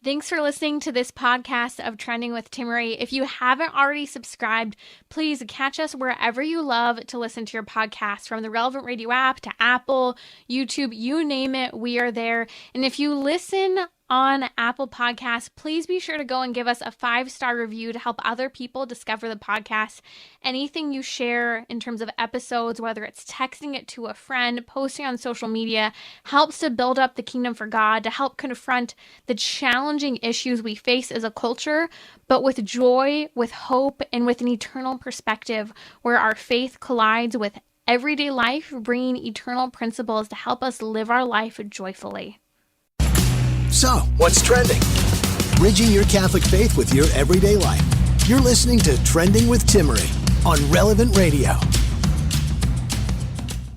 Thanks for listening to this podcast of Trending with Timmery. If you haven't already subscribed, please catch us wherever you love to listen to your podcast, from the Relevant Radio app to Apple, YouTube, you name it, we are there. And if you listen on Apple Podcasts, please be sure to go and give us a 5-star review to help other people discover the podcast. Anything you share in terms of episodes, whether it's texting it to a friend, posting on social media, helps to build up the kingdom for God, to help confront the challenging issues we face as a culture, but with joy, with hope, and with an eternal perspective where our faith collides with everyday life, bringing eternal principles to help us live our life joyfully. So, what's trending? Bridging your Catholic faith with your everyday life. You're listening to Trending with Timmery on Relevant Radio.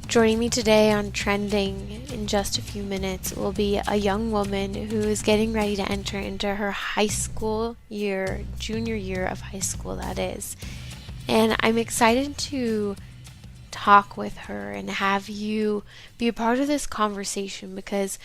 Joining me today on Trending in just a few minutes will be a young woman who is getting ready to enter into her high school year, junior year of high school, that is. And I'm excited to talk with her and have you be a part of this conversation, because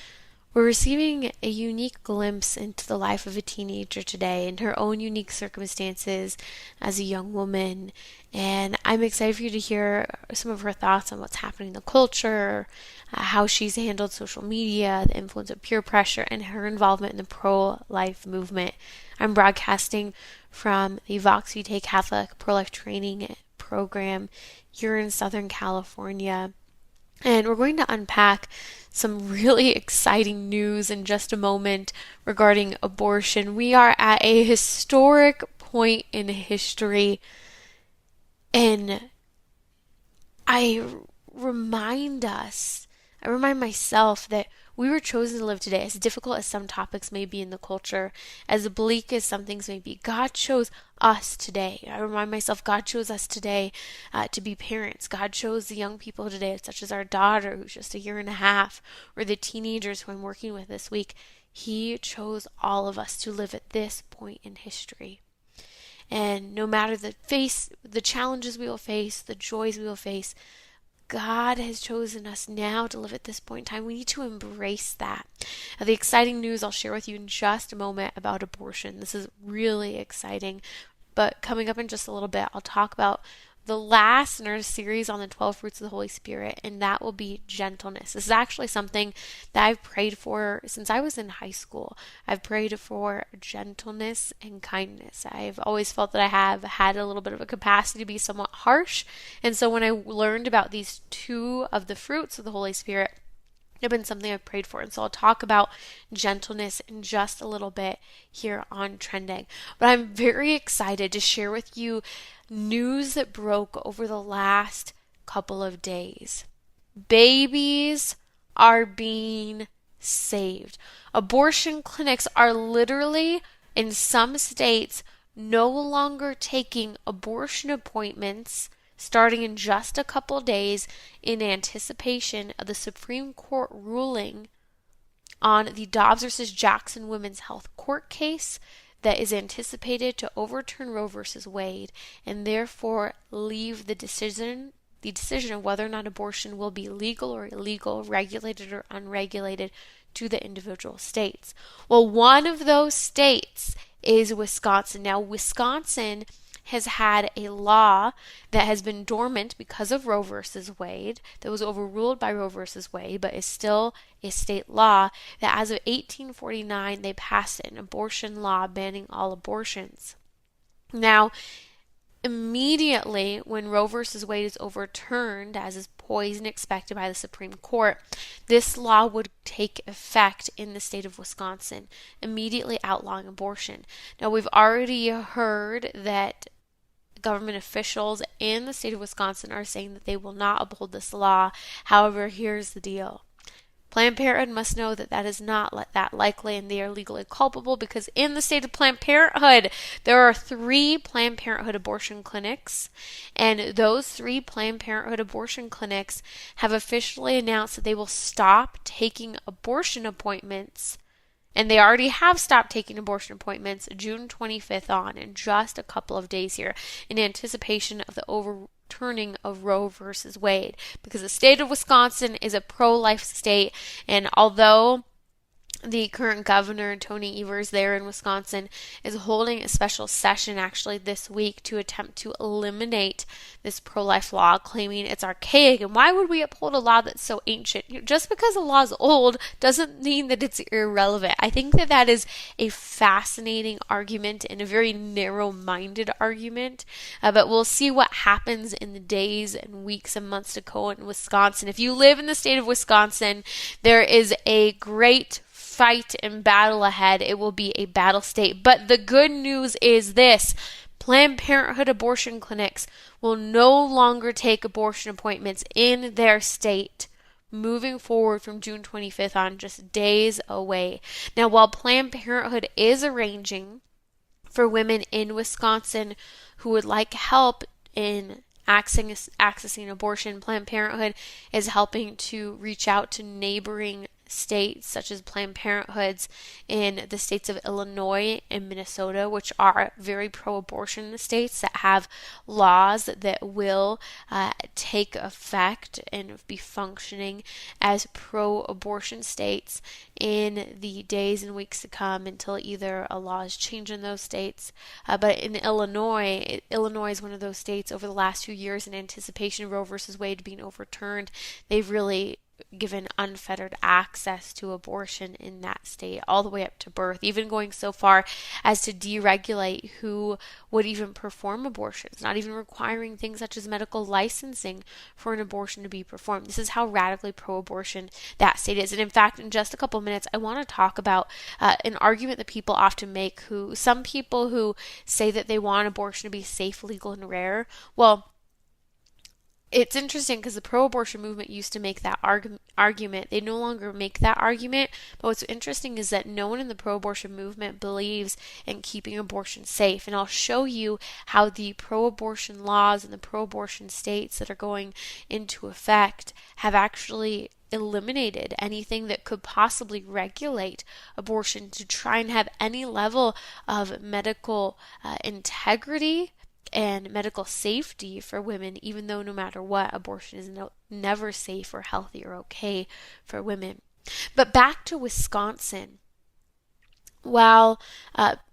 we're receiving a unique glimpse into the life of a teenager today and her own unique circumstances as a young woman. And I'm excited for you to hear some of her thoughts on what's happening in the culture, how she's handled social media, the influence of peer pressure, and her involvement in the pro-life movement. I'm broadcasting from the Voxvite Catholic pro-life training program here in Southern California. And we're going to unpack some really exciting news in just a moment regarding abortion. We are at a historic point in history, and I remind myself that we were chosen to live today. As difficult as some topics may be in the culture, as bleak as some things may be, God chose us today. I remind myself, God chose us today to be parents. God chose the young people today, such as our daughter, who's just a year and a half, or the teenagers who I'm working with this week. He chose all of us to live at this point in history. And no matter the challenges we will face, the joys we will face, God has chosen us now to live at this point in time. We need to embrace that. The exciting news I'll share with you in just a moment about abortion. This is really exciting. But coming up in just a little bit, I'll talk about the last in our series on the 12 fruits of the Holy Spirit, and that will be gentleness. This is actually something that I've prayed for since I was in high school. I've prayed for gentleness and kindness. I've always felt that I have had a little bit of a capacity to be somewhat harsh, and so when I learned about these two of the fruits of the Holy Spirit, it's been something I've prayed for. And so I'll talk about gentleness in just a little bit here on Trending. But I'm very excited to share with you news that broke over the last couple of days. Babies are being saved. Abortion clinics are literally, in some states, no longer taking abortion appointments starting in just a couple days in anticipation of the Supreme Court ruling on the Dobbs versus Jackson Women's Health Court case that is anticipated to overturn Roe versus Wade and therefore leave the decision of whether or not abortion will be legal or illegal, regulated or unregulated, to the individual states. Well, one of those states is Wisconsin. Now, Wisconsin has had a law that has been dormant because of Roe versus Wade, that was overruled by Roe versus Wade, but is still a state law, that as of 1849, they passed an abortion law banning all abortions. Now, immediately when Roe versus Wade is overturned, as is poised and expected by the Supreme Court, this law would take effect in the state of Wisconsin, immediately outlawing abortion. Now, we've already heard that government officials in the state of Wisconsin are saying that they will not uphold this law. However, here's the deal. Planned Parenthood must know that that is not that likely, and they are legally culpable, because in the state of Planned Parenthood, there are 3 Planned Parenthood abortion clinics, and those 3 Planned Parenthood abortion clinics have officially announced that they will stop taking abortion appointments, and they already have stopped taking abortion appointments June 25th on, in just a couple of days here, in anticipation of the overturning of Roe versus Wade, because the state of Wisconsin is a pro-life state, and although The current governor, Tony Evers, there in Wisconsin, is holding a special session actually this week to attempt to eliminate this pro-life law, claiming it's archaic. And why would we uphold a law that's so ancient? Just because a law is old doesn't mean that it's irrelevant. I think that that is a fascinating argument and a very narrow-minded argument. But we'll see what happens in the days and weeks and months to go in Wisconsin. If you live in the state of Wisconsin, there is a great fight and battle ahead. It will be a battle state. But the good news is this: Planned Parenthood abortion clinics will no longer take abortion appointments in their state moving forward from June 25th on, just days away. Now, while Planned Parenthood is arranging for women in Wisconsin who would like help in accessing abortion, Planned Parenthood is helping to reach out to neighboring states such as Planned Parenthoods in the states of Illinois and Minnesota, which are very pro-abortion states that have laws that will take effect and be functioning as pro-abortion states in the days and weeks to come until either a law is changed in those states. But in Illinois is one of those states over the last few years in anticipation of Roe versus Wade being overturned. They've really given unfettered access to abortion in that state all the way up to birth, even going so far as to deregulate who would even perform abortions, not even requiring things such as medical licensing for an abortion to be performed. This is how radically pro-abortion that state is. And in fact, in just a couple minutes, I want to talk about an argument that people often make, some people who say that they want abortion to be safe, legal, and rare. Well, it's interesting because the pro-abortion movement used to make that argument. They no longer make that argument. But what's interesting is that no one in the pro-abortion movement believes in keeping abortion safe. And I'll show you how the pro-abortion laws and the pro-abortion states that are going into effect have actually eliminated anything that could possibly regulate abortion to try and have any level of medical integrity and medical safety for women, even though no matter what, abortion is never safe or healthy or okay for women. But back to Wisconsin. While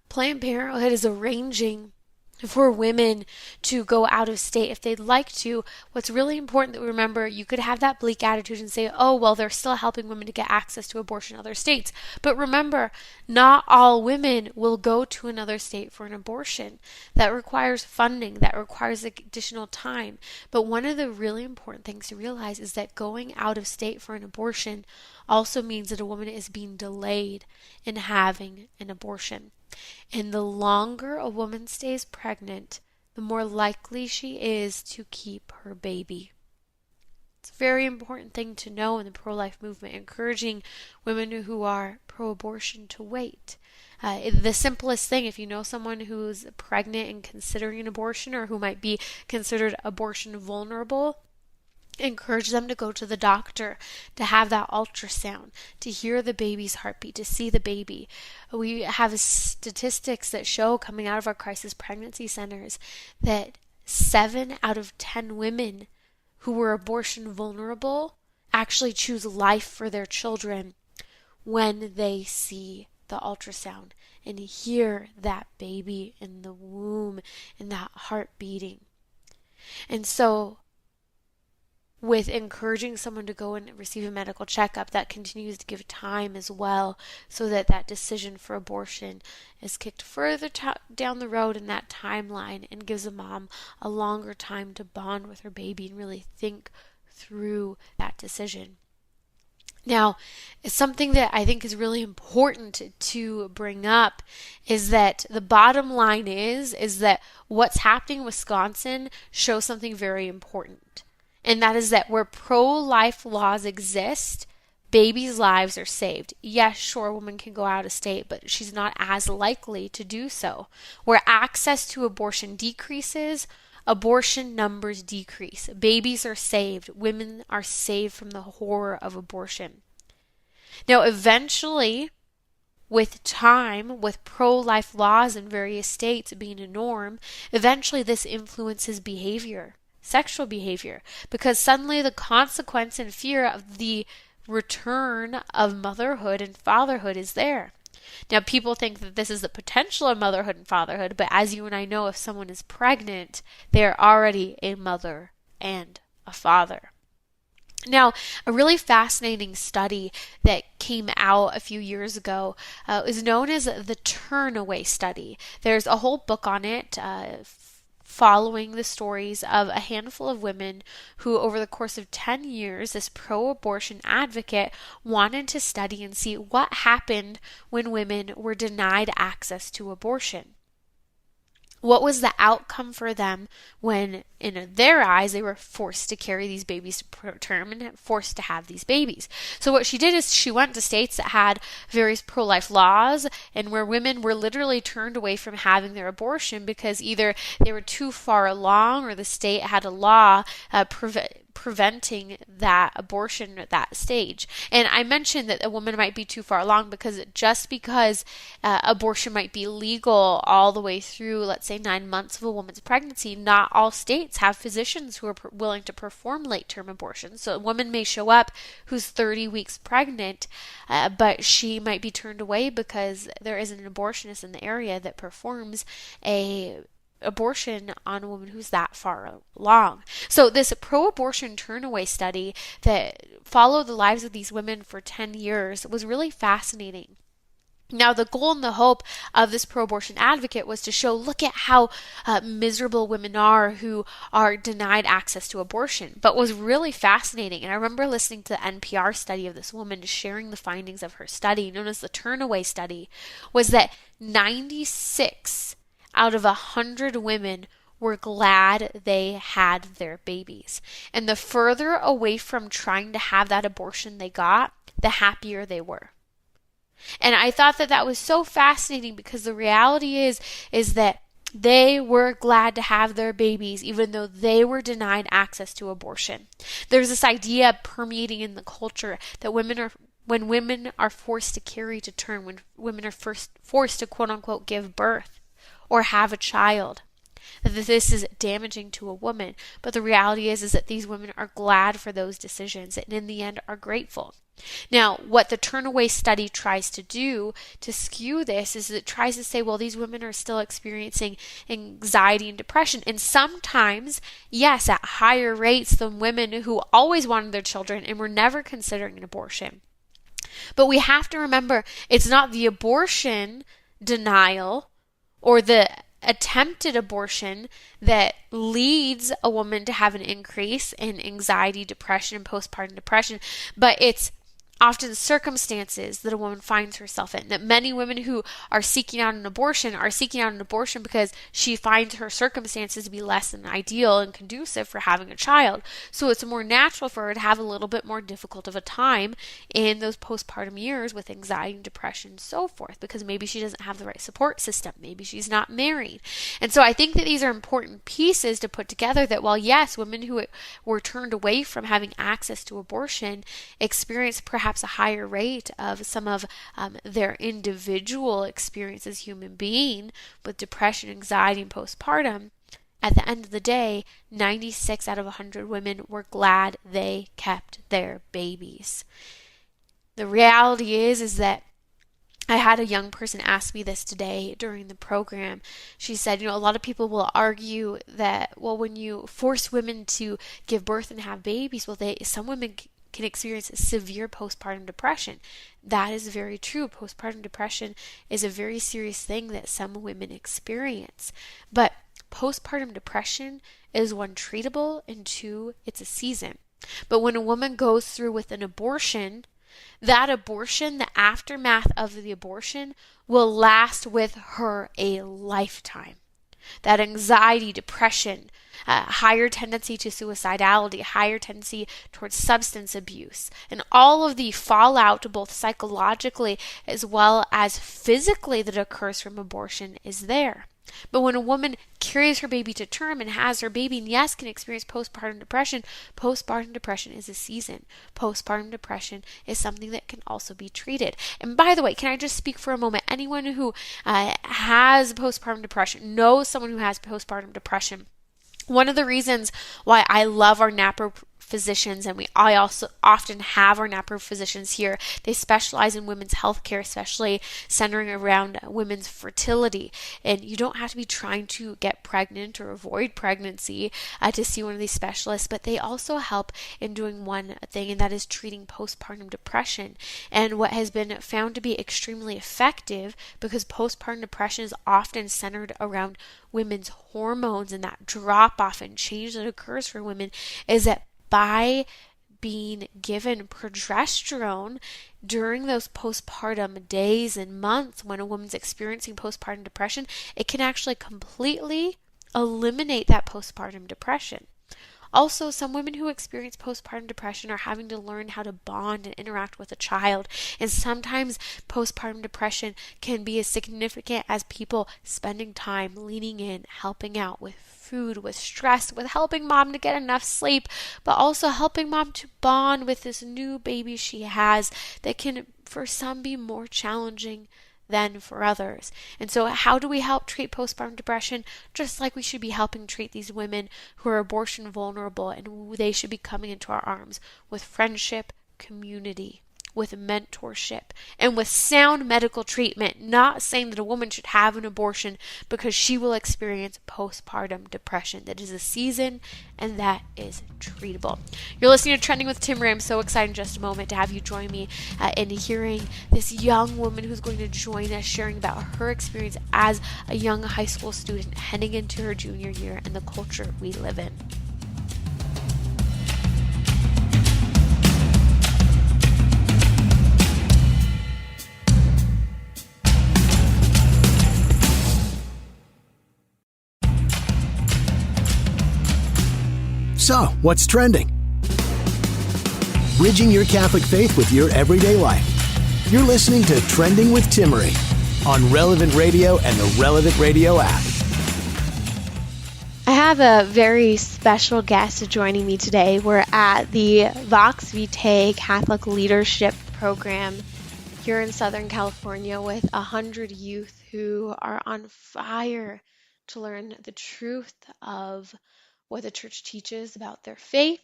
Planned Parenthood is arranging for women to go out of state if they'd like to, what's really important that we remember, you could have that bleak attitude and say, oh, well, they're still helping women to get access to abortion in other states. But remember, not all women will go to another state for an abortion. That requires funding, that requires additional time. But one of the really important things to realize is that going out of state for an abortion also means that a woman is being delayed in having an abortion. And the longer a woman stays pregnant, the more likely she is to keep her baby. It's a very important thing to know in the pro-life movement, encouraging women who are pro-abortion to wait. The simplest thing, if you know someone who's pregnant and considering an abortion or who might be considered abortion vulnerable, encourage them to go to the doctor, to have that ultrasound, to hear the baby's heartbeat, to see the baby. We have statistics that show, coming out of our crisis pregnancy centers, that 7 out of 10 women who were abortion vulnerable actually choose life for their children when they see the ultrasound and hear that baby in the womb and that heart beating. And so, with encouraging someone to go and receive a medical checkup, that continues to give time as well, so that that decision for abortion is kicked further down the road in that timeline and gives a mom a longer time to bond with her baby and really think through that decision. Now, something that I think is really important to bring up is that the bottom line is that what's happening in Wisconsin shows something very important. And that is that where pro-life laws exist, babies' lives are saved. Yes, sure, a woman can go out of state, but she's not as likely to do so. Where access to abortion decreases, abortion numbers decrease. Babies are saved. Women are saved from the horror of abortion. Now, eventually, with time, with pro-life laws in various states being a norm, eventually this influences behavior. Sexual behavior, because suddenly the consequence and fear of the return of motherhood and fatherhood is there. Now, people think that this is the potential of motherhood and fatherhood, but as you and I know, if someone is pregnant, they're already a mother and a father. Now, a really fascinating study that came out a few years ago is known as the Turnaway Study. There's a whole book on it, following the stories of a handful of women who, over the course of 10 years, this pro-abortion advocate wanted to study and see what happened when women were denied access to abortion. What was the outcome for them when, in their eyes, they were forced to carry these babies to term and forced to have these babies? So what she did is she went to states that had various pro-life laws and where women were literally turned away from having their abortion because either they were too far along or the state had a law preventing that abortion at that stage. And I mentioned that a woman might be too far along because just because abortion might be legal all the way through, let's say, 9 months of a woman's pregnancy, not all states have physicians who are willing to perform late-term abortions. So a woman may show up who's 30 weeks pregnant, but she might be turned away because there isn't an abortionist in the area that performs a abortion on a woman who's that far along. So this pro-abortion turnaway study that followed the lives of these women for 10 years was really fascinating. Now, the goal and the hope of this pro-abortion advocate was to show, look at how miserable women are who are denied access to abortion. But what was really fascinating, and I remember listening to the NPR study of this woman sharing the findings of her study, known as the Turnaway Study, was that 96 out of 100 women were glad they had their babies. And the further away from trying to have that abortion they got, the happier they were. And I thought that that was so fascinating because the reality is that they were glad to have their babies even though they were denied access to abortion. There's this idea permeating in the culture that when women are forced to carry to term, when women are forced to quote unquote give birth or have a child, that this is damaging to a woman. But the reality is that these women are glad for those decisions and in the end are grateful. Now, what the Turnaway Study tries to do to skew this is it tries to say, well, these women are still experiencing anxiety and depression. And sometimes, yes, at higher rates than women who always wanted their children and were never considering an abortion. But we have to remember, it's not the abortion denial or the attempted abortion that leads a woman to have an increase in anxiety, depression, and postpartum depression, but it's often circumstances that a woman finds herself in. That many women who are seeking out an abortion because she finds her circumstances to be less than ideal and conducive for having a child. So it's more natural for her to have a little bit more difficult of a time in those postpartum years with anxiety and depression and so forth, because maybe she doesn't have the right support system. Maybe she's not married. And so I think that these are important pieces to put together that while yes, women who were turned away from having access to abortion experience perhaps a higher rate of some of their individual experience as human being with depression, anxiety, and postpartum, at the end of the day, 96 out of 100 women were glad they kept their babies. The reality is that I had a young person ask me this today during the program. She said, a lot of people will argue that, well, when you force women to give birth and have babies, some women can experience severe postpartum depression. That is very true. Postpartum depression is a very serious thing that some women experience. But postpartum depression is one, treatable, and two, it's a season. But when a woman goes through with an abortion, that abortion, the aftermath of the abortion, will last with her a lifetime. That anxiety, depression, higher tendency to suicidality, higher tendency towards substance abuse, and all of the fallout, both psychologically as well as physically, that occurs from abortion is there. But when a woman carries her baby to term and has her baby, and yes, can experience postpartum depression is a season. Postpartum depression is something that can also be treated. And by the way, can I just speak for a moment? Anyone who has postpartum depression, knows someone who has postpartum depression, one of the reasons why I love our naturopathic physicians, and I also often have our NAPRO physicians here. They specialize in women's health care, especially centering around women's fertility. And you don't have to be trying to get pregnant or avoid pregnancy to see one of these specialists, but they also help in doing one thing, and that is treating postpartum depression. And what has been found to be extremely effective, because postpartum depression is often centered around women's hormones and that drop off and change that occurs for women, is that by being given progesterone during those postpartum days and months when a woman's experiencing postpartum depression, it can actually completely eliminate that postpartum depression. Also, some women who experience postpartum depression are having to learn how to bond and interact with a child. And sometimes postpartum depression can be as significant as people spending time leaning in, helping out with food, with stress, with helping mom to get enough sleep, but also helping mom to bond with this new baby she has that can, for some, be more challenging than for others. And so how do we help treat postpartum depression? Just like we should be helping treat these women who are abortion vulnerable, and they should be coming into our arms with friendship, community, with mentorship, and with sound medical treatment. Not saying that a woman should have an abortion because she will experience postpartum depression. That is a season, and that is treatable. You're listening to Trending with Timmery. I'm so excited in just a moment to have you join me in hearing this young woman who's going to join us, sharing about her experience as a young high school student heading into her junior year and the culture we live in. So, what's trending? Bridging your Catholic faith with your everyday life. You're listening to Trending with Timmery on Relevant Radio and the Relevant Radio app. I have a very special guest joining me today. We're at the Voxvite Catholic Leadership Program here in Southern California with 100 youth who are on fire to learn the truth of what the church teaches about their faith,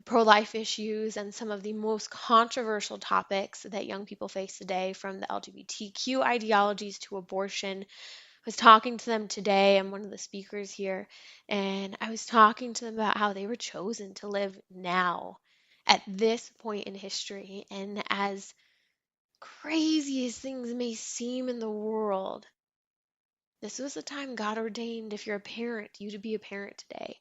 pro-life issues, and some of the most controversial topics that young people face today, from the LGBTQ ideologies to abortion. I was talking to them today. I'm one of the speakers here, and I was talking to them about how they were chosen to live now at this point in history. And as crazy as things may seem in the world, this was the time God ordained, if you're a parent, you to be a parent today.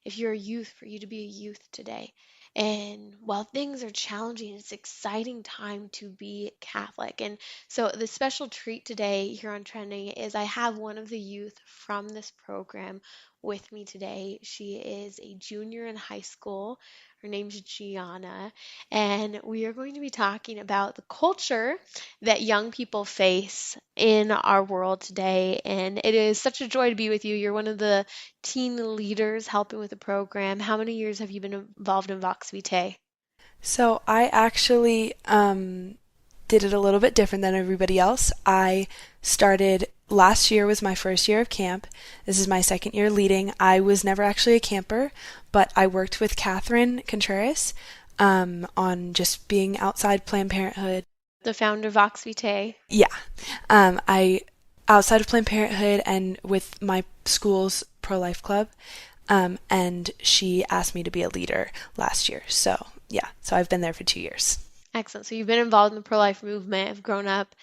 If you're a youth, for you to be a youth today. And while things are challenging, it's an exciting time to be Catholic. And so the special treat today here on Trending is I have one of the youth from this program with me today. She is a junior in high school. Her name's Gianna, and we are going to be talking about the culture that young people face in our world today. And it is such a joy to be with you. You're one of the teen leaders helping with the program. How many years have you been involved in Voxvite? So I actually did it a little bit different than everybody else. I started last year was my first year of camp. This is my second year leading. I was never actually a camper, but I worked with Catherine Contreras on just being outside Planned Parenthood. The founder of Voxvite. Yeah. I outside of Planned Parenthood and with my school's pro-life club, and she asked me to be a leader last year. So yeah, so I've been there for 2 years. Excellent. So you've been involved in the pro-life movement, have grown up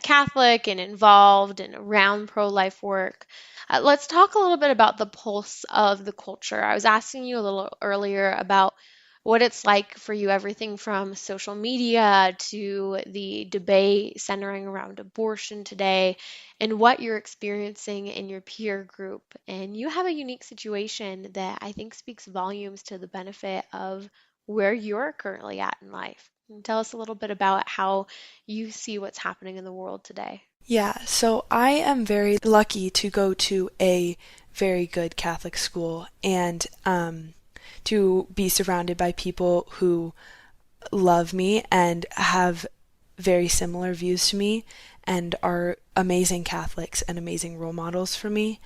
Catholic and involved and around pro-life work. Let's talk a little bit about the pulse of the culture. I was asking you a little earlier about what it's like for you, everything from social media to the debate centering around abortion today, and what you're experiencing in your peer group. And you have a unique situation that I think speaks volumes to the benefit of where you're currently at in life. Can you tell us a little bit about how you see what's happening in the world today? Yeah, so I am very lucky to go to a very good Catholic school and to be surrounded by people who love me and have very similar views to me and are amazing Catholics and amazing role models for me.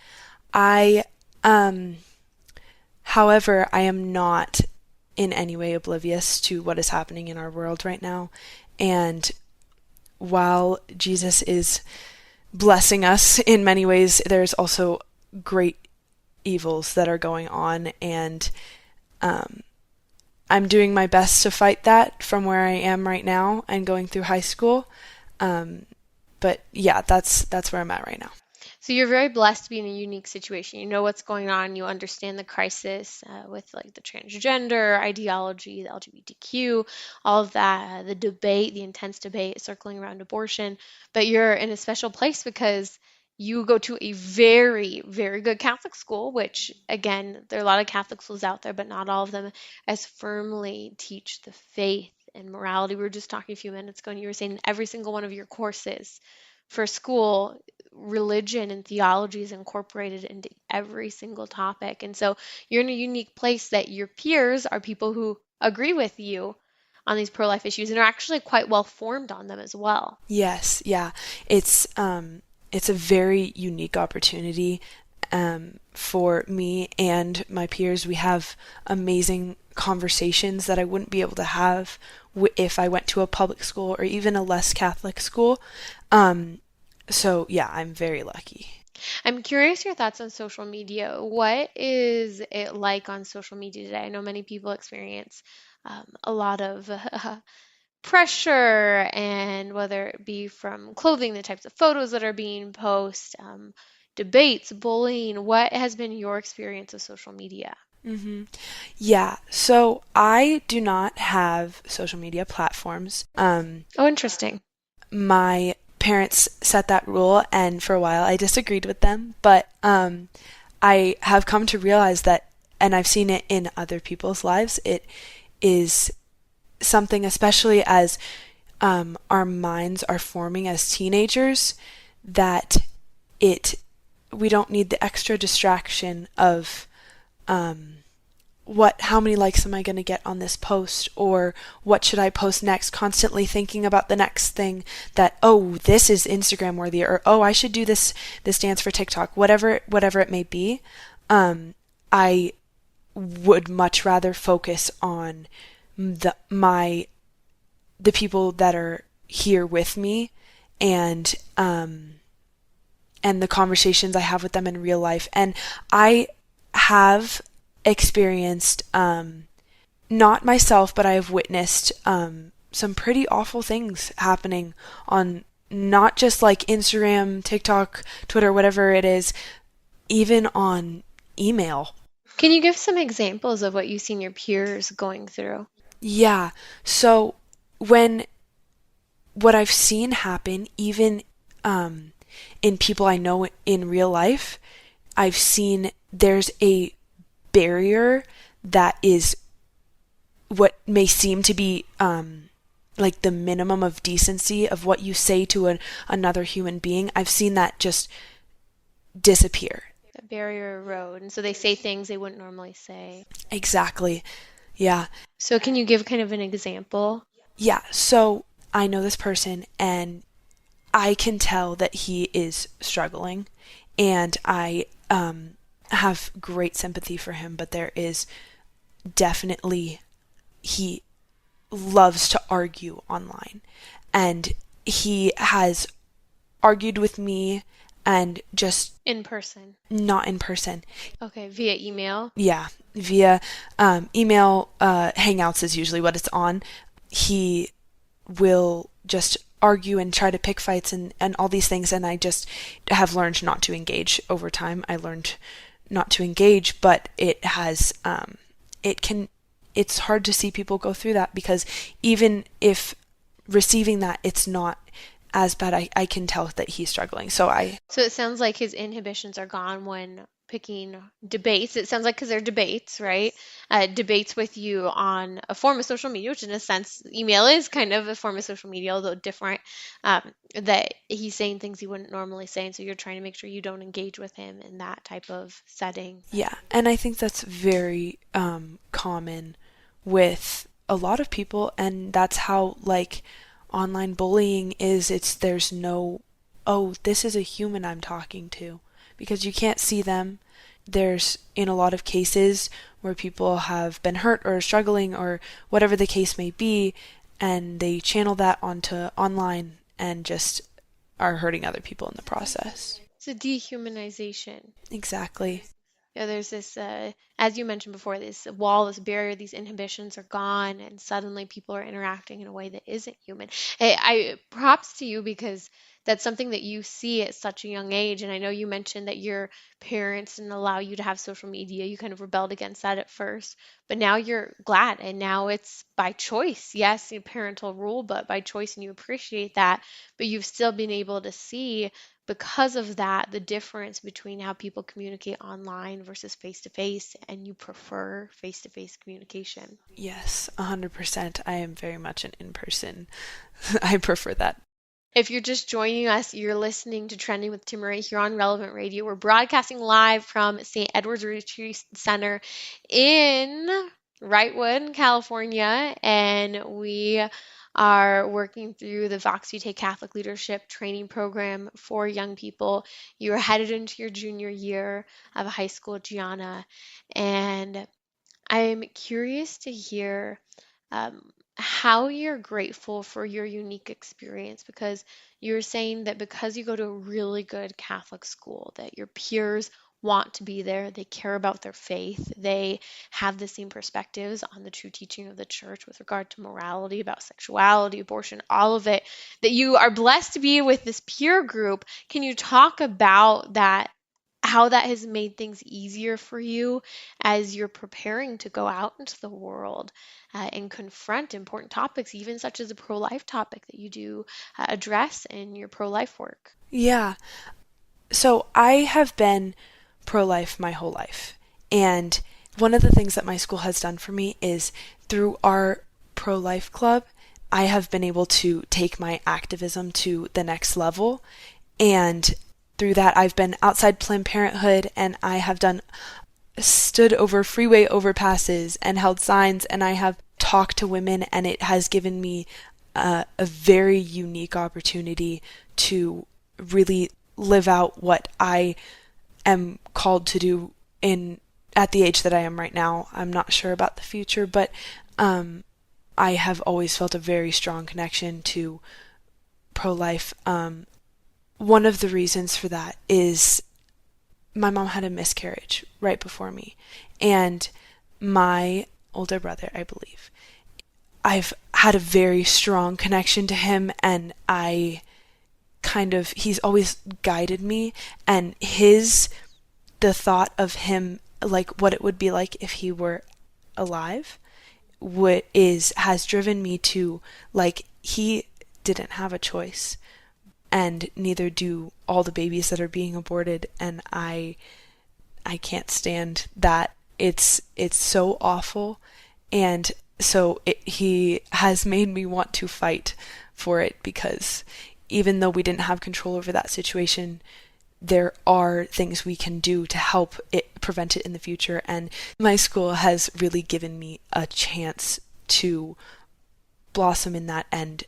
However, I am not in any way oblivious to what is happening in our world right now. And while Jesus is blessing us in many ways, there's also great evils that are going on, and I'm doing my best to fight that from where I am right now and going through high school. But yeah, that's where I'm at right now. So you're very blessed to be in a unique situation. You know what's going on. You understand the crisis with like the transgender ideology, the LGBTQ, all of that, the debate, the intense debate circling around abortion. But you're in a special place because you go to a very, very good Catholic school, which, again, there are a lot of Catholic schools out there, but not all of them as firmly teach the faith and morality. We were just talking a few minutes ago, and you were saying every single one of your courses for school, religion and theology is incorporated into every single topic. And so you're in a unique place that your peers are people who agree with you on these pro-life issues and are actually quite well formed on them as well. Yes, yeah. It's a very unique opportunity for me and my peers. We have amazing conversations that I wouldn't be able to have if I went to a public school or even a less Catholic school. So yeah, I'm very lucky. I'm curious your thoughts on social media. What is it like on social media today? I know many people experience a lot of pressure, and whether it be from clothing, the types of photos that are being posted, debates, bullying. What has been your experience of social media? Yeah, so I do not have social media platforms. Oh, interesting. My parents set that rule, and for a while I disagreed with them, but I have come to realize that, and I've seen it in other people's lives, it is something, especially as our minds are forming as teenagers, that we don't need the extra distraction of how many likes am I going to get on this post, or what should I post next, constantly thinking about the next thing that, oh, this is Instagram worthy, or oh, I should do this dance for TikTok, whatever it may be. I would much rather focus on the people that are here with me, and the conversations I have with them in real life. And I have experienced, not myself, but I have witnessed some pretty awful things happening on not just like Instagram, TikTok, Twitter, whatever it is, even on email. Can you give some examples of what you've seen your peers going through? Yeah. So what I've seen happen, even in people I know in real life, I've seen there's a barrier that is what may seem to be like the minimum of decency of what you say to another human being. I've seen that just disappear. The barrier erode, and so they say things they wouldn't normally say. Exactly. Yeah. So can you give kind of an example? Yeah. So I know this person, and I can tell that he is struggling, and I have great sympathy for him, but there is definitely, he loves to argue online, and he has argued with me, and just in person. Not in person. Okay, via email? Yeah, via email. Hangouts is usually what it's on. He will just argue and try to pick fights and all these things, and I just have learned not to engage over time. I learned not to engage, but it has it's hard to see people go through that, because even if receiving that, it's not as bad. I can tell that he's struggling. So it sounds like his inhibitions are gone when picking debates. It sounds like, because they're debates, right? Debates with you on a form of social media, which in a sense, email is kind of a form of social media, although different, that he's saying things he wouldn't normally say. And so you're trying to make sure you don't engage with him in that type of setting. Yeah. And I think that's very common with a lot of people. And that's how like online bullying is. There's no, oh, this is a human I'm talking to, because you can't see them. There's, in a lot of cases, where people have been hurt or struggling or whatever the case may be, and they channel that onto online and just are hurting other people in the process. It's a dehumanization. Exactly. There's this, as you mentioned before, this wall, this barrier, these inhibitions are gone, and suddenly people are interacting in a way that isn't human. Hey, props to you because that's something that you see at such a young age. And I know you mentioned that your parents didn't allow you to have social media. You kind of rebelled against that at first, but now you're glad, and now it's by choice. Yes, a parental rule, but by choice, and you appreciate that. But you've still been able to see because of that, the difference between how people communicate online versus face to face, and you prefer face to face communication. Yes, 100%. I am very much an in-person. I prefer that. If you're just joining us, you're listening to Trending with Timmerie here on Relevant Radio. We're broadcasting live from St. Edward's Retreat Center in Wrightwood, California, and we are working through the Voxvite Catholic Leadership Training Program for young people. You are headed into your junior year of high school, Gianna, and I'm curious to hear how you're grateful for your unique experience, because you're saying that because you go to a really good Catholic school, that your peers want to be there, they care about their faith, they have the same perspectives on the true teaching of the church with regard to morality, about sexuality, abortion, all of it, that you are blessed to be with this peer group. Can you talk about that, how that has made things easier for you as you're preparing to go out into the world and confront important topics, even such as a pro-life topic that you do address in your pro-life work? Yeah. So I have been pro-life my whole life. And one of the things that my school has done for me is through our pro-life club, I have been able to take my activism to the next level. And through that, I've been outside Planned Parenthood, and I have stood over freeway overpasses and held signs, and I have talked to women, and it has given me a very unique opportunity to really live out what I am called to do at the age that I am right now. I'm not sure about the future, but I have always felt a very strong connection to pro-life. One of the reasons for that is my mom had a miscarriage right before me, and my older brother, I believe, I've had a very strong connection to him, and he's always guided me, and the thought of him, like what it would be like if he were alive, has driven me to, like, he didn't have a choice, and neither do all the babies that are being aborted, and I can't stand that. It's so awful, and so he has made me want to fight for it, because even though we didn't have control over that situation, there are things we can do to help it prevent it in the future, and my school has really given me a chance to blossom in that and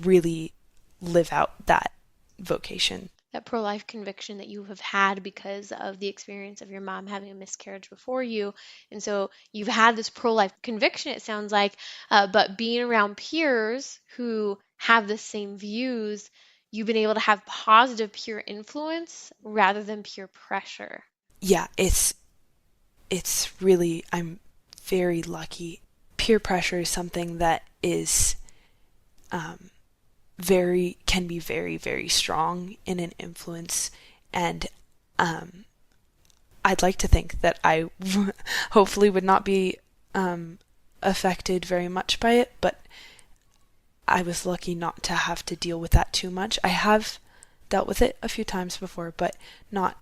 really live out that vocation. That pro-life conviction that you have had because of the experience of your mom having a miscarriage before you. And so you've had this pro-life conviction, it sounds like, but being around peers who have the same views, you've been able to have positive peer influence rather than peer pressure. Yeah, it's really, I'm very lucky. Peer pressure is something that is can be very, very strong in an influence, and I'd like to think that I hopefully would not be affected very much by it, but I was lucky not to have to deal with that too much. I have dealt with it a few times before, but not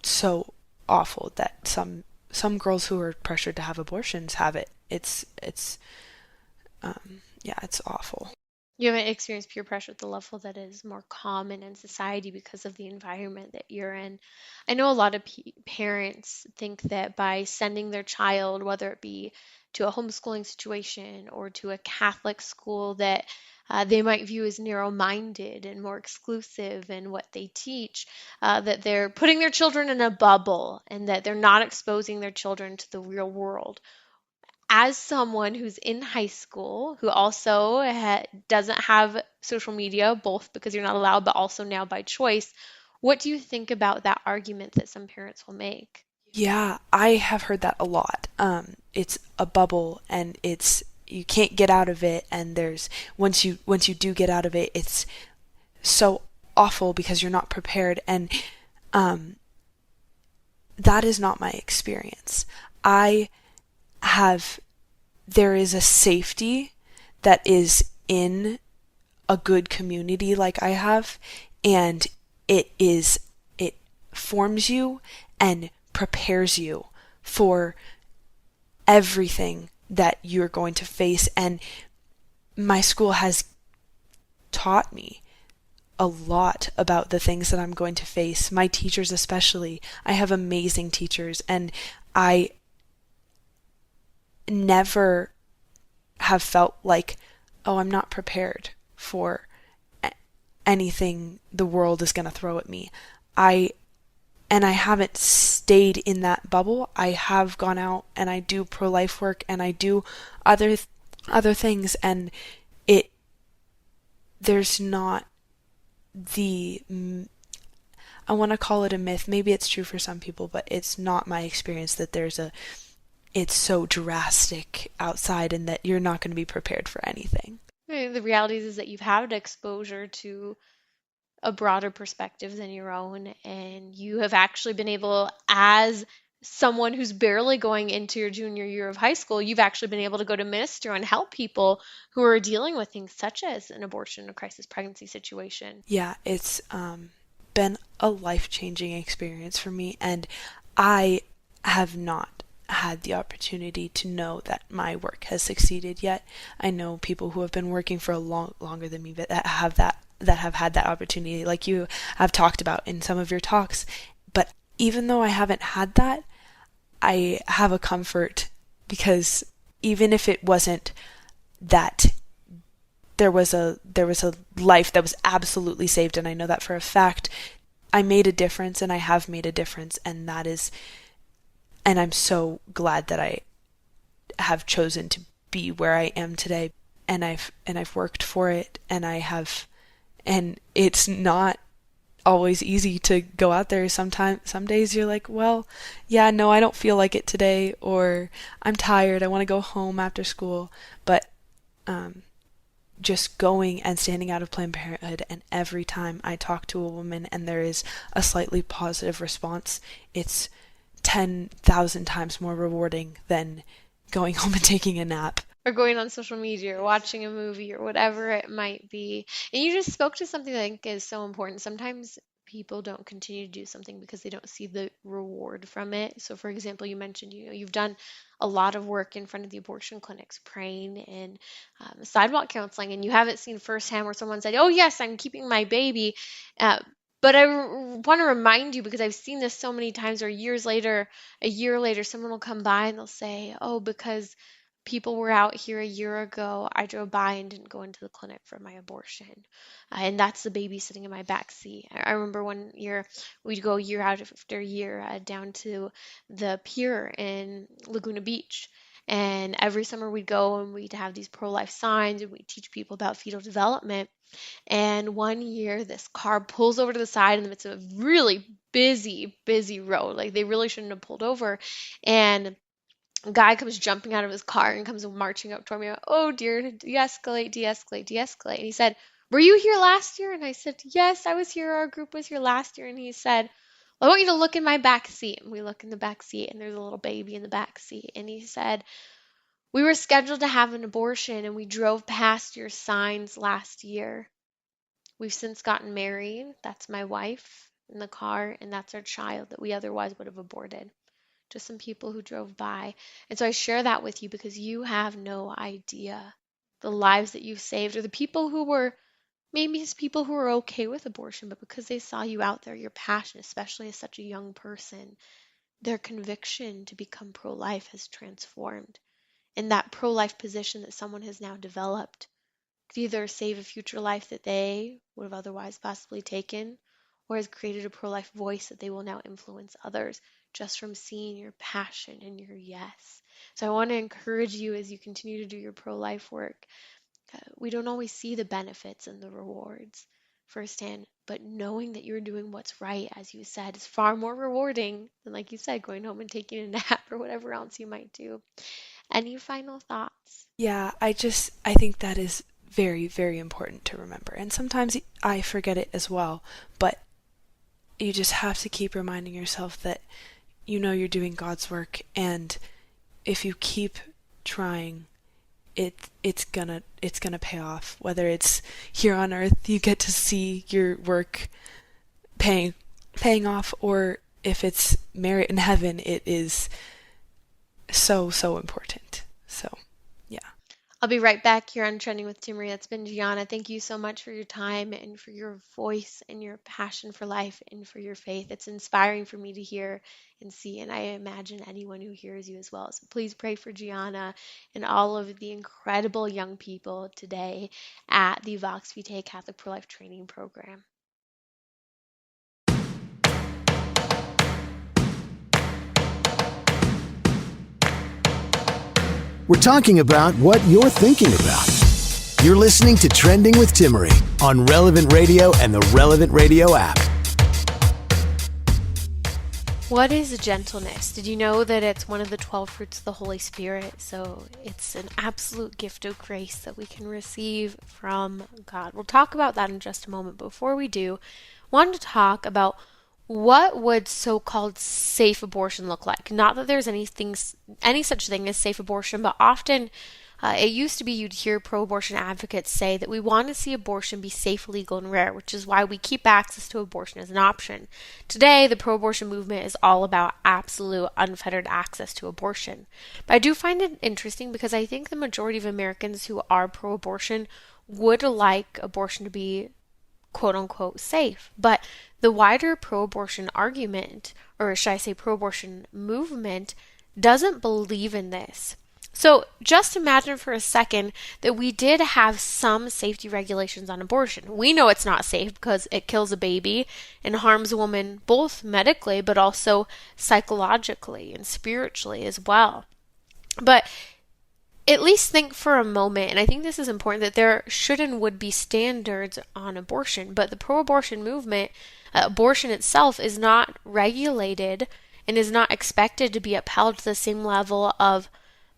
so awful that some girls who are pressured to have abortions have it. It's awful. You haven't experienced peer pressure at the level that is more common in society because of the environment that you're in. I know a lot of parents think that by sending their child, whether it be to a homeschooling situation or to a Catholic school, that they might view as narrow-minded and more exclusive in what they teach, that they're putting their children in a bubble and that they're not exposing their children to the real world. As someone who's in high school, who also doesn't have social media, both because you're not allowed, but also now by choice, what do you think about that argument that some parents will make? Yeah, I have heard that a lot. It's a bubble and it's you can't get out of it, and there's once you do get out of it, it's so awful because you're not prepared, and um that is not my experience. I have there is a safety that is in a good community like I have, and it forms you and prepares you for everything that you're going to face. And my school has taught me a lot about the things that I'm going to face. My teachers especially. I have amazing teachers, and I never have felt like, oh, I'm not prepared for anything the world is going to throw at me. I haven't stayed in that bubble. I have gone out and I do pro-life work and I do other things, and there's not the I want to call it a myth. Maybe it's true for some people, but it's not my experience that it's so drastic outside and that you're not going to be prepared for anything. I mean, the reality is that you've had exposure to a broader perspective than your own, and you have actually been able, as someone who's barely going into your junior year of high school, you've actually been able to go to minister and help people who are dealing with things such as an abortion, a crisis pregnancy situation. Yeah, it's been a life-changing experience for me, and I have not had the opportunity to know that my work has succeeded yet. I know people who have been working for a longer than me that have had that opportunity, like you have talked about in some of your talks. But even though I haven't had that, I have a comfort, because even if it wasn't that there was a life that was absolutely saved, and I know that for a fact, I made a difference, and I have made a difference, and I'm so glad that I have chosen to be where I am today, and I've worked for it, and it's not always easy to go out there. Some days you're like, well, yeah, no, I don't feel like it today, or I'm tired, I want to go home after school. But just going and standing out of Planned Parenthood, and every time I talk to a woman and there is a slightly positive response, it's 10,000 times more rewarding than going home and taking a nap. Or going on social media or watching a movie or whatever it might be. And you just spoke to something that I think is so important. Sometimes people don't continue to do something because they don't see the reward from it. So for example, you mentioned, you've done a lot of work in front of the abortion clinics, praying and sidewalk counseling, and you haven't seen firsthand where someone said, oh yes, I'm keeping my baby. But I want to remind you, because I've seen this so many times, or years later, a year later, someone will come by and they'll say, oh, because people were out here a year ago, I drove by and didn't go into the clinic for my abortion. And that's the baby sitting in my back seat. I remember one year we'd go year after year down to the pier in Laguna Beach. And every summer we'd go and we'd have these pro-life signs and we'd teach people about fetal development. And one year this car pulls over to the side in the midst of a really busy, busy road. Like they really shouldn't have pulled over. And guy comes jumping out of his car and comes marching up toward me. Oh dear, de-escalate, de-escalate, de-escalate. And he said, were you here last year? And I said, yes, I was here. Our group was here last year. And he said, well, I want you to look in my back seat. And we look in the back seat and there's a little baby in the back seat. And he said, we were scheduled to have an abortion and we drove past your signs last year. We've since gotten married. That's my wife in the car, and that's our child that we otherwise would have aborted. Just some people who drove by. And so I share that with you because you have no idea the lives that you've saved, or the people who were, maybe it's people who are okay with abortion, but because they saw you out there, your passion, especially as such a young person, their conviction to become pro-life has transformed. And that pro-life position that someone has now developed to either save a future life that they would have otherwise possibly taken, or has created a pro-life voice that they will now influence others just from seeing your passion and your yes. So I want to encourage you as you continue to do your pro-life work. We don't always see the benefits and the rewards firsthand, but knowing that you're doing what's right, as you said, is far more rewarding than, like you said, going home and taking a nap or whatever else you might do. Any final thoughts? Yeah, I think that is very, very important to remember. And sometimes I forget it as well, but you just have to keep reminding yourself that you're doing God's work, and if you keep trying, it's gonna pay off. Whether it's here on earth, you get to see your work paying off, or if it's merit in heaven, it is so important. So yeah. I'll be right back here on Trending with Timmerie. That's been Gianna. Thank you so much for your time and for your voice and your passion for life and for your faith. It's inspiring for me to hear and see, and I imagine anyone who hears you as well. So please pray for Gianna and all of the incredible young people today at the Voxvite Catholic Pro-Life Training Program. We're talking about what you're thinking about. You're listening to Trending with Timmerie on Relevant Radio and the Relevant Radio app. What is gentleness? Did you know that it's one of the 12 fruits of the Holy Spirit? So it's an absolute gift of grace that we can receive from God. We'll talk about that in just a moment. Before we do, I wanted to talk about what would so-called safe abortion look like? Not that there's any such thing as safe abortion, but often it used to be you'd hear pro-abortion advocates say that we want to see abortion be safe, legal, and rare, which is why we keep access to abortion as an option. Today, the pro-abortion movement is all about absolute, unfettered access to abortion. But I do find it interesting because I think the majority of Americans who are pro-abortion would like abortion to be quote-unquote safe. But the wider pro-abortion argument, or should I say pro-abortion movement, doesn't believe in this. So just imagine for a second that we did have some safety regulations on abortion. We know it's not safe because it kills a baby and harms a woman both medically but also psychologically and spiritually as well. But at least think for a moment, and I think this is important, that there should and would be standards on abortion, but the pro-abortion movement, abortion itself is not regulated and is not expected to be upheld to the same level of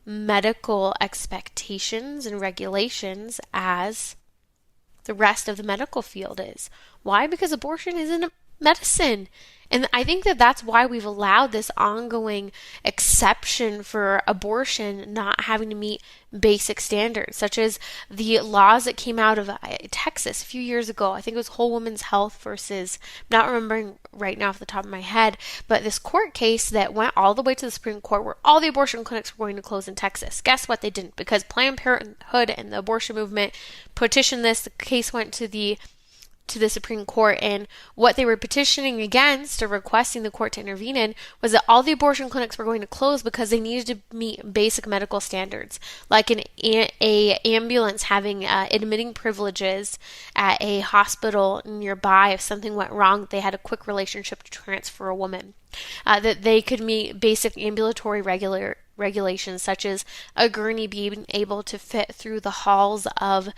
medical expectations and regulations as the rest of the medical field is. Why? Because abortion isn't medicine. And I think that that's why we've allowed this ongoing exception for abortion not having to meet basic standards, such as the laws that came out of Texas a few years ago. I think it was Whole Woman's Health versus, I'm not remembering right now off the top of my head, but this court case that went all the way to the Supreme Court where all the abortion clinics were going to close in Texas. Guess what? They didn't, because Planned Parenthood and the abortion movement petitioned this. The case went to the Supreme Court, and what they were petitioning against or requesting the court to intervene in was that all the abortion clinics were going to close because they needed to meet basic medical standards, like an ambulance having admitting privileges at a hospital nearby. If something went wrong, they had a quick relationship to transfer a woman. That they could meet basic ambulatory regulations, such as a gurney being able to fit through the halls and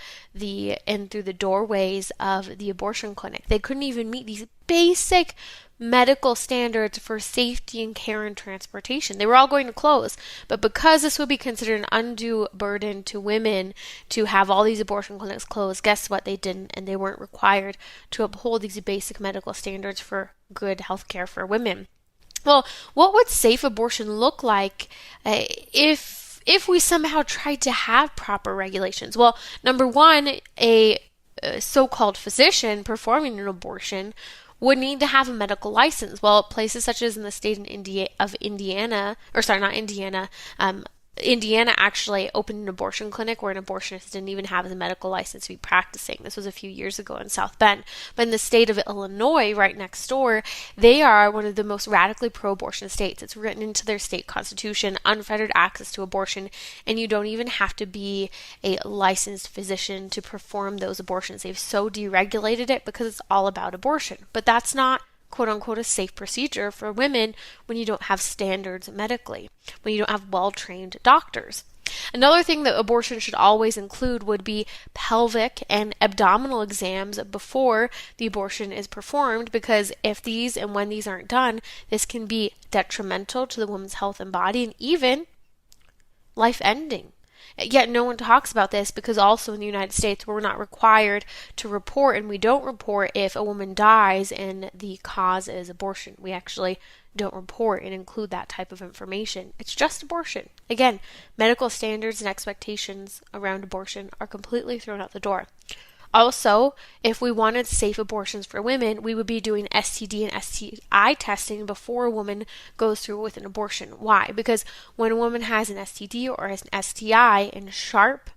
through the doorways of the abortion clinic. They couldn't even meet these basic medical standards for safety and care and transportation. They were all going to close, but because this would be considered an undue burden to women to have all these abortion clinics closed, guess what? They didn't, and they weren't required to uphold these basic medical standards for good health care for women. Well, what would safe abortion look like if we somehow tried to have proper regulations? Well, number one, a so-called physician performing an abortion would need to have a medical license. Well, places such as in the state of Indiana, Indiana actually opened an abortion clinic where an abortionist didn't even have the medical license to be practicing. This was a few years ago in South Bend. But in the state of Illinois, right next door, they are one of the most radically pro-abortion states. It's written into their state constitution, unfettered access to abortion, and you don't even have to be a licensed physician to perform those abortions. They've so deregulated it because it's all about abortion. But that's not quote unquote a safe procedure for women when you don't have standards medically, when you don't have well-trained doctors. Another thing that abortion should always include would be pelvic and abdominal exams before the abortion is performed, because if these and when these aren't done, this can be detrimental to the woman's health and body and even life-ending. Yet no one talks about this because also in the United States we're not required to report, and we don't report if a woman dies and the cause is abortion. We actually don't report and include that type of information. It's just abortion. Again, medical standards and expectations around abortion are completely thrown out the door. Also, if we wanted safe abortions for women, we would be doing STD and STI testing before a woman goes through with an abortion. Why? Because when a woman has an STD or has an STI and sharp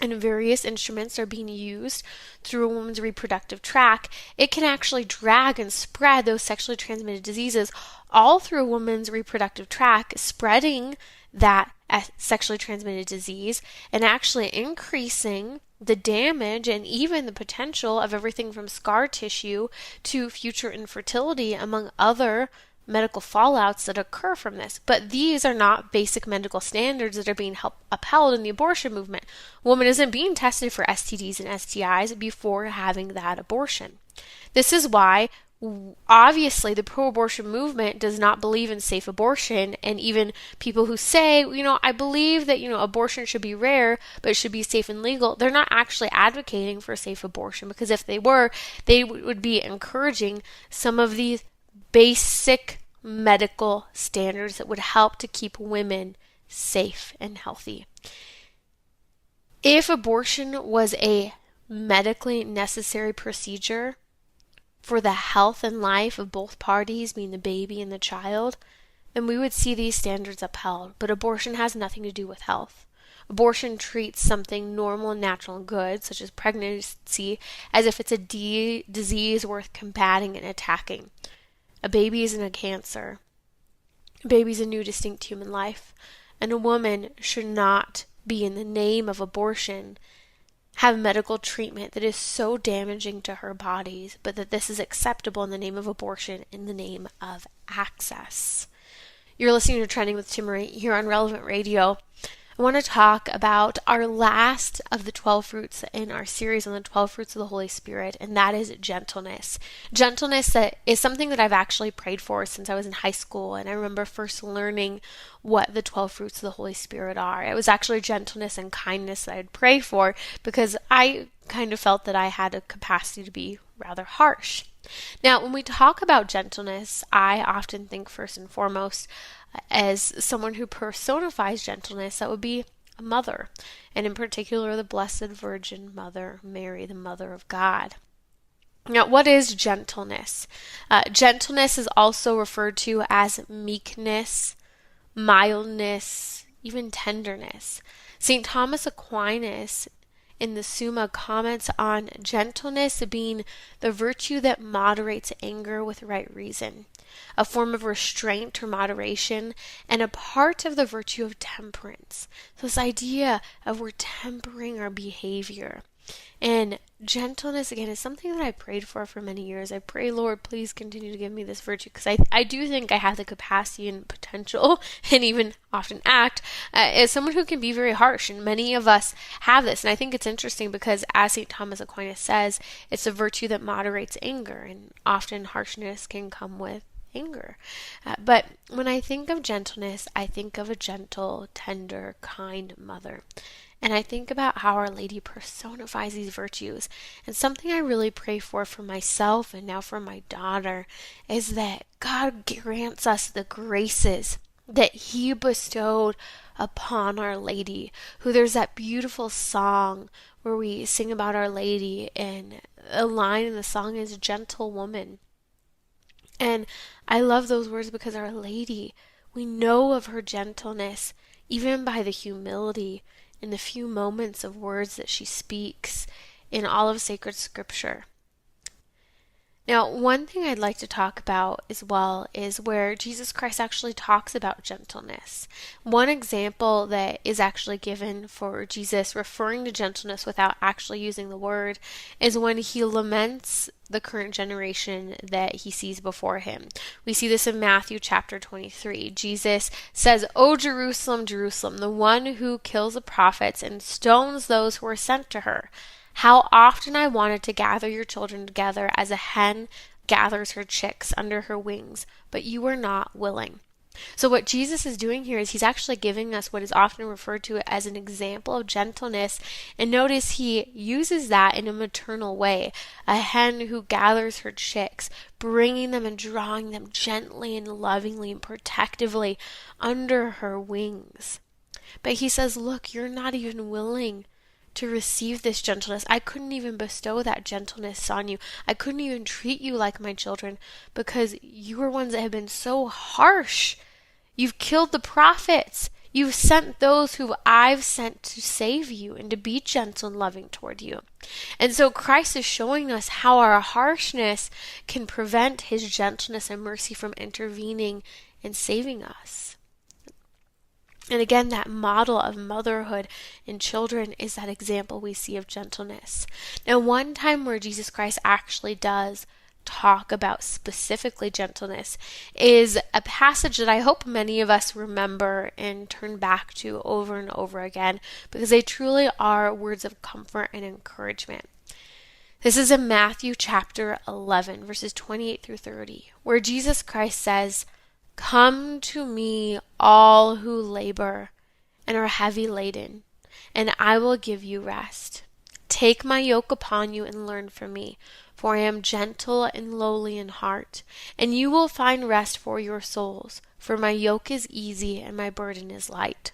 and various instruments are being used through a woman's reproductive tract, it can actually drag and spread those sexually transmitted diseases all through a woman's reproductive tract, spreading that sexually transmitted disease and actually increasing the damage and even the potential of everything from scar tissue to future infertility, among other medical fallouts that occur from this. But these are not basic medical standards that are being upheld in the abortion movement. A woman isn't being tested for STDs and STIs before having that abortion. This is why obviously the pro-abortion movement does not believe in safe abortion, and even people who say, I believe that, abortion should be rare, but it should be safe and legal, they're not actually advocating for safe abortion, because if they were, they would be encouraging some of these basic medical standards that would help to keep women safe and healthy. If abortion was a medically necessary procedure for the health and life of both parties, being the baby and the child, then we would see these standards upheld. But abortion has nothing to do with health. Abortion treats something normal and natural and good, such as pregnancy, as if it's a disease worth combating and attacking. A baby isn't a cancer. A baby is a new distinct human life. And a woman should not be, in the name of abortion, have medical treatment that is so damaging to her bodies, but that this is acceptable in the name of abortion, in the name of access. You're listening to Trending with Timmery here on Relevant Radio. I want to talk about our last of the 12 fruits in our series on the 12 fruits of the Holy Spirit, and that is gentleness. Gentleness is something that I've actually prayed for since I was in high school, and I remember first learning what the 12 fruits of the Holy Spirit are. It was actually gentleness and kindness that I'd pray for, because I kind of felt that I had a capacity to be rather harsh. Now, when we talk about gentleness, I often think first and foremost as someone who personifies gentleness, that would be a mother, and in particular the Blessed Virgin Mother Mary, the Mother of God. Now, what is gentleness? Gentleness is also referred to as meekness, mildness, even tenderness. St. Thomas Aquinas in the Summa comments on gentleness being the virtue that moderates anger with right reason, a form of restraint or moderation, and a part of the virtue of temperance. So this idea of we're tempering our behavior. And gentleness, again, is something that I prayed for many years. I pray, Lord, please continue to give me this virtue, because I do think I have the capacity and potential, and even often act as someone who can be very harsh, and many of us have this. And I think it's interesting because, as St. Thomas Aquinas says, it's a virtue that moderates anger, and often harshness can come with anger. But when I think of gentleness, I think of a gentle, tender, kind mother. And I think about how Our Lady personifies these virtues. And something I really pray for myself and now for my daughter is that God grants us the graces that He bestowed upon Our Lady, who there's that beautiful song where we sing about Our Lady, and a line in the song is gentle woman. And I love those words because Our Lady, we know of her gentleness, even by the humility in the few moments of words that she speaks in all of sacred scripture. Now, one thing I'd like to talk about as well is where Jesus Christ actually talks about gentleness. One example that is actually given for Jesus referring to gentleness without actually using the word is when he laments the current generation that he sees before him. We see this in Matthew chapter 23. Jesus says, "O Jerusalem, Jerusalem, the one who kills the prophets and stones those who are sent to her. How often I wanted to gather your children together as a hen gathers her chicks under her wings, but you were not willing." So what Jesus is doing here is he's actually giving us what is often referred to as an example of gentleness. And notice he uses that in a maternal way. A hen who gathers her chicks, bringing them and drawing them gently and lovingly and protectively under her wings. But he says, look, you're not even willing to receive this gentleness. I couldn't even bestow that gentleness on you. I couldn't even treat you like my children because you are ones that have been so harsh. You've killed the prophets. You've sent those who I've sent to save you and to be gentle and loving toward you. And so Christ is showing us how our harshness can prevent his gentleness and mercy from intervening and saving us. And again, that model of motherhood in children is that example we see of gentleness. Now, one time where Jesus Christ actually does talk about specifically gentleness is a passage that I hope many of us remember and turn back to over and over again, because they truly are words of comfort and encouragement. This is in Matthew chapter 11, verses 28 through 30, where Jesus Christ says, "Come to me, all who labor and are heavy laden, and I will give you rest. Take my yoke upon you and learn from me, for I am gentle and lowly in heart, and you will find rest for your souls, for my yoke is easy and my burden is light."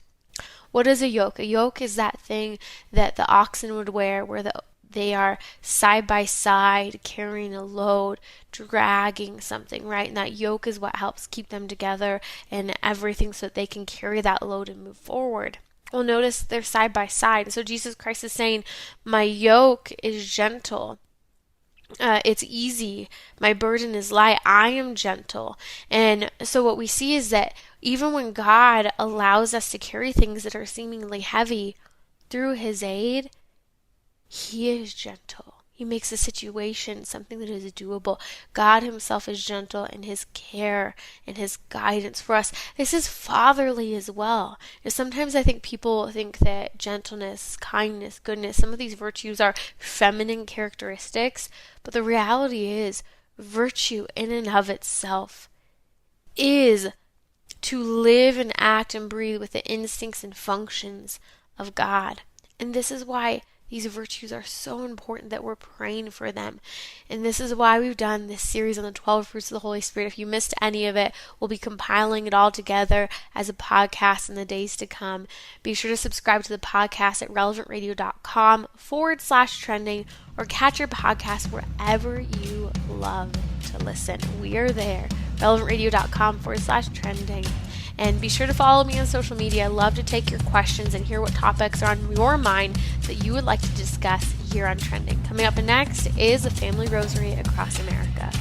What is a yoke? A yoke is that thing that the oxen would wear where they are side by side, carrying a load, dragging something, right? And that yoke is what helps keep them together and everything so that they can carry that load and move forward. Well, notice they're side by side. So Jesus Christ is saying, my yoke is gentle. It's easy. My burden is light. I am gentle. And so what we see is that even when God allows us to carry things that are seemingly heavy through his aid, he is gentle. He makes the situation something that is doable. God himself is gentle in his care and his guidance for us. This is fatherly as well. Now, sometimes I think people think that gentleness, kindness, goodness, some of these virtues are feminine characteristics, but the reality is virtue in and of itself is to live and act and breathe with the instincts and functions of God. And this is why these virtues are so important that we're praying for them. And this is why we've done this series on the 12 fruits of the Holy Spirit. If you missed any of it, we'll be compiling it all together as a podcast in the days to come. Be sure to subscribe to the podcast at relevantradio.com/trending or catch your podcast wherever you love to listen. We are there, relevantradio.com/trending. And be sure to follow me on social media. I love to take your questions and hear what topics are on your mind that you would like to discuss here on Trending. Coming up next is the Family Rosary Across America.